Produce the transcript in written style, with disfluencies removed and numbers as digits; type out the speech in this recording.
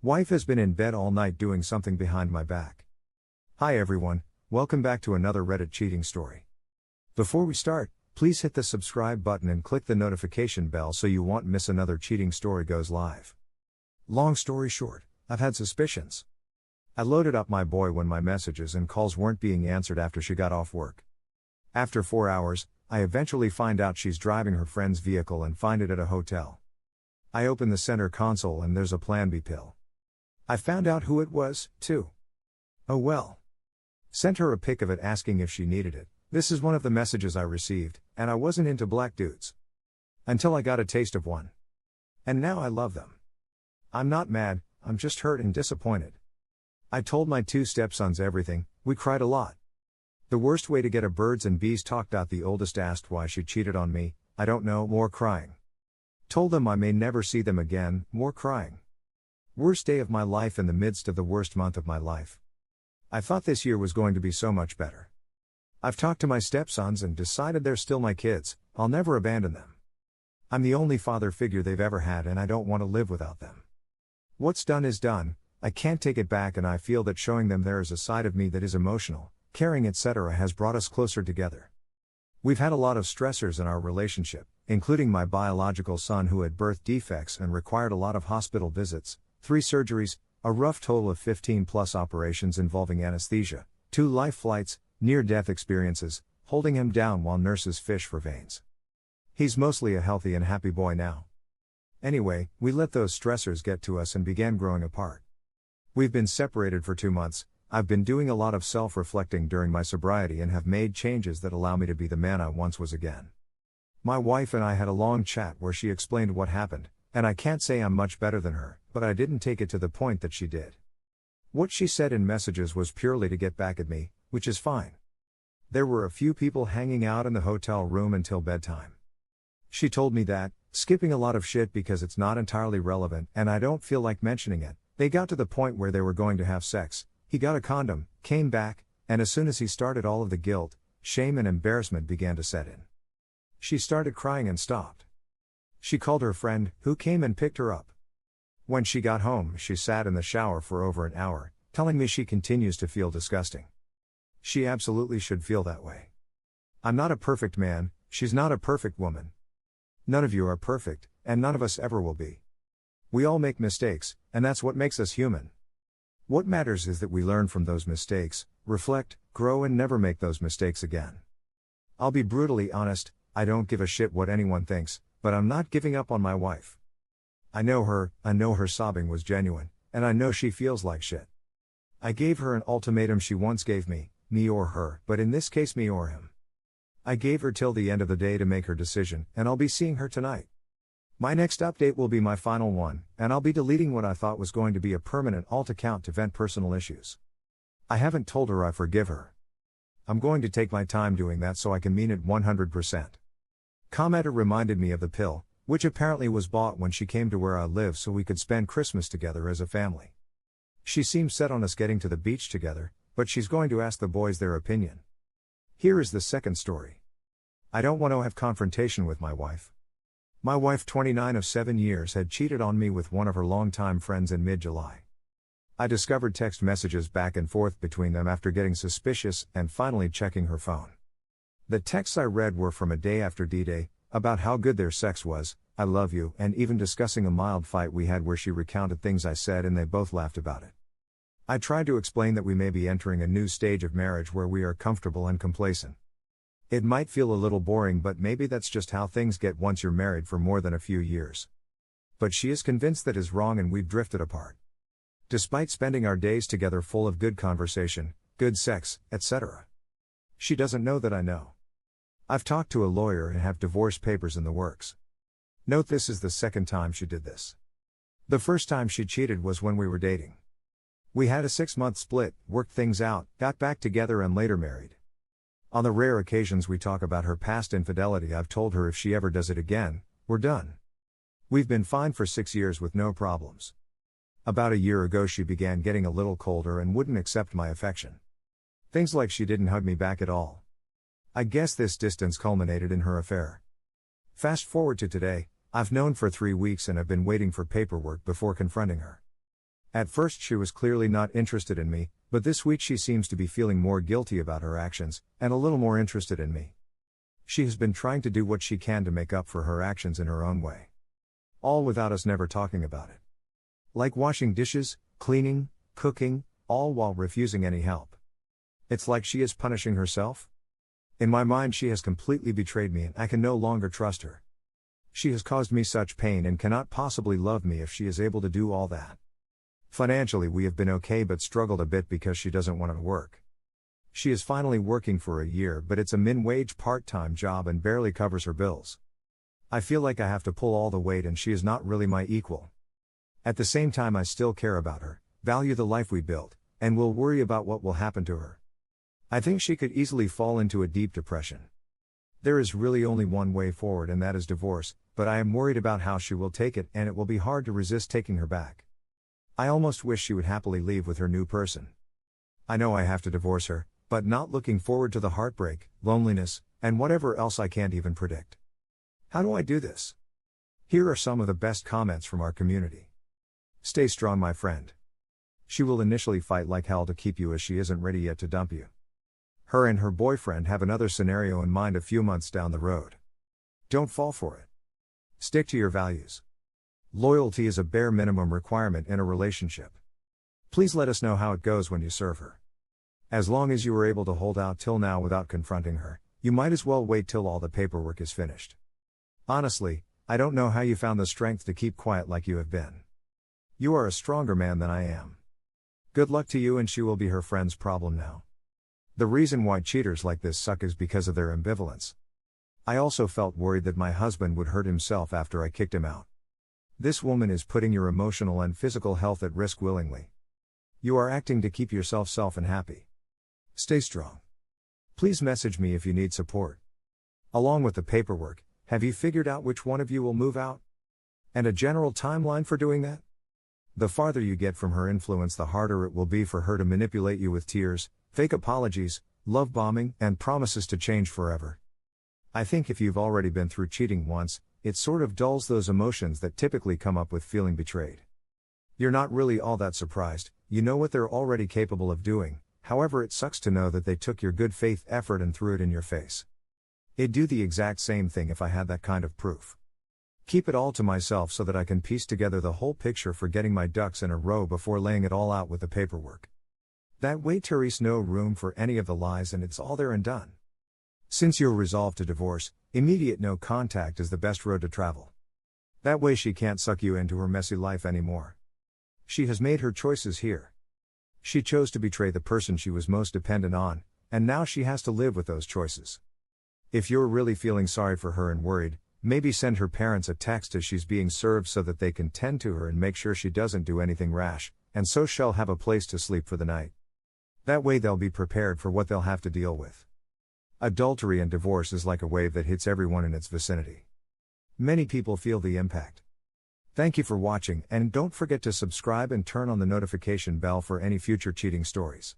Wife has been in bed all night doing something behind my back. Hi everyone, welcome back to another Reddit cheating story. Before we start, please hit the subscribe button and click the notification bell so you won't miss another cheating story goes live. Long story short, I've had suspicions. I loaded up my boy when my messages and calls weren't being answered after she got off work. After 4 hours, I eventually find out she's driving her friend's vehicle and find it at a hotel. I open the center console and there's a Plan B pill. I found out who it was, too. Oh well. Sent her a pic of it asking if she needed it. This is one of the messages I received, and I wasn't into black dudes. Until I got a taste of one. And now I love them. I'm not mad, I'm just hurt and disappointed. I told my 2 stepsons everything, we cried a lot. The worst way to get a birds and bees talk. The oldest asked why she cheated on me, I don't know, more crying. Told them I may never see them again, more crying. Worst day of my life in the midst of the worst month of my life. I thought this year was going to be so much better. I've talked to my stepsons and decided they're still my kids, I'll never abandon them. I'm the only father figure they've ever had and I don't want to live without them. What's done is done, I can't take it back and I feel that showing them there is a side of me that is emotional, caring etc. has brought us closer together. We've had a lot of stressors in our relationship, including my biological son who had birth defects and required a lot of hospital visits, 3 surgeries, a rough total of 15 plus operations involving anesthesia, 2 life flights, near-death experiences, holding him down while nurses fish for veins. He's mostly a healthy and happy boy now. Anyway, we let those stressors get to us and began growing apart. We've been separated for 2 months, I've been doing a lot of self-reflecting during my sobriety and have made changes that allow me to be the man I once was again. My wife and I had a long chat where she explained what happened, and I can't say I'm much better than her, but I didn't take it to the point that she did. What she said in messages was purely to get back at me, which is fine. There were a few people hanging out in the hotel room until bedtime. She told me that, skipping a lot of shit because it's not entirely relevant and I don't feel like mentioning it, they got to the point where they were going to have sex, he got a condom, came back, and as soon as he started all of the guilt, shame and embarrassment began to set in. She started crying and stopped. She called her friend, who came and picked her up. When she got home, she sat in the shower for over an hour, telling me she continues to feel disgusting. She absolutely should feel that way. I'm not a perfect man, she's not a perfect woman. None of you are perfect, and none of us ever will be. We all make mistakes, and that's what makes us human. What matters is that we learn from those mistakes, reflect, grow and never make those mistakes again. I'll be brutally honest, I don't give a shit what anyone thinks, but I'm not giving up on my wife. I know her sobbing was genuine, and I know she feels like shit. I gave her an ultimatum she once gave me or her, but in this case me or him. I gave her till the end of the day to make her decision, and I'll be seeing her tonight. My next update will be my final one, and I'll be deleting what I thought was going to be a permanent alt account to vent personal issues. I haven't told her I forgive her. I'm going to take my time doing that so I can mean it 100%. Commenter reminded me of the pill, which apparently was bought when she came to where I live so we could spend Christmas together as a family. She seems set on us getting to the beach together, but she's going to ask the boys their opinion. Here is the second story. I don't want to have confrontation with my wife. My wife, 29 of 7 years, had cheated on me with one of her longtime friends in mid-July. I discovered text messages back and forth between them after getting suspicious and finally checking her phone. The texts I read were from a day after D-Day, about how good their sex was, I love you, and even discussing a mild fight we had where she recounted things I said and they both laughed about it. I tried to explain that we may be entering a new stage of marriage where we are comfortable and complacent. It might feel a little boring, but maybe that's just how things get once you're married for more than a few years. But she is convinced that is wrong and we've drifted apart. Despite spending our days together full of good conversation, good sex, etc. She doesn't know that I know. I've talked to a lawyer and have divorce papers in the works. Note this is the second time she did this. The first time she cheated was when we were dating. We had a 6-month split, worked things out, got back together and later married. On the rare occasions we talk about her past infidelity, I've told her if she ever does it again, we're done. We've been fine for 6 years with no problems. About a year ago she began getting a little colder and wouldn't accept my affection. Things like she didn't hug me back at all. I guess this distance culminated in her affair. Fast forward to today, I've known for 3 weeks and have been waiting for paperwork before confronting her. At first she was clearly not interested in me, but this week she seems to be feeling more guilty about her actions, and a little more interested in me. She has been trying to do what she can to make up for her actions in her own way. All without us never talking about it. Like washing dishes, cleaning, cooking, all while refusing any help. It's like she is punishing herself. In my mind she has completely betrayed me and I can no longer trust her. She has caused me such pain and cannot possibly love me if she is able to do all that. Financially we have been okay but struggled a bit because she doesn't want to work. She is finally working for a year but it's a min-wage part-time job and barely covers her bills. I feel like I have to pull all the weight and she is not really my equal. At the same time I still care about her, value the life we built, and will worry about what will happen to her. I think she could easily fall into a deep depression. There is really only one way forward and that is divorce, but I am worried about how she will take it and it will be hard to resist taking her back. I almost wish she would happily leave with her new person. I know I have to divorce her, but not looking forward to the heartbreak, loneliness, and whatever else I can't even predict. How do I do this? Here are some of the best comments from our community. Stay strong, my friend. She will initially fight like hell to keep you as she isn't ready yet to dump you. Her and her boyfriend have another scenario in mind a few months down the road. Don't fall for it. Stick to your values. Loyalty is a bare minimum requirement in a relationship. Please let us know how it goes when you serve her. As long as you were able to hold out till now without confronting her, you might as well wait till all the paperwork is finished. Honestly, I don't know how you found the strength to keep quiet like you have been. You are a stronger man than I am. Good luck to you and she will be her friend's problem now. The reason why cheaters like this suck is because of their ambivalence. I also felt worried that my husband would hurt himself after I kicked him out. This woman is putting your emotional and physical health at risk willingly. You are acting to keep yourself safe and happy. Stay strong. Please message me if you need support. Along with the paperwork, have you figured out which one of you will move out? And a general timeline for doing that? The farther you get from her influence, the harder it will be for her to manipulate you with tears, fake apologies, love bombing, and promises to change forever. I think if you've already been through cheating once, it sort of dulls those emotions that typically come up with feeling betrayed. You're not really all that surprised, you know what they're already capable of doing, however it sucks to know that they took your good faith effort and threw it in your face. I'd do the exact same thing if I had that kind of proof. Keep it all to myself so that I can piece together the whole picture for getting my ducks in a row before laying it all out with the paperwork. That way there's no room for any of the lies and it's all there and done. Since you're resolved to divorce, immediate no contact is the best road to travel. That way she can't suck you into her messy life anymore. She has made her choices here. She chose to betray the person she was most dependent on, and now she has to live with those choices. If you're really feeling sorry for her and worried, maybe send her parents a text as she's being served so that they can tend to her and make sure she doesn't do anything rash, and so she'll have a place to sleep for the night. That way they'll be prepared for what they'll have to deal with. Adultery and divorce is like a wave that hits everyone in its vicinity. Many people feel the impact. Thank you for watching and don't forget to subscribe and turn on the notification bell for any future cheating stories.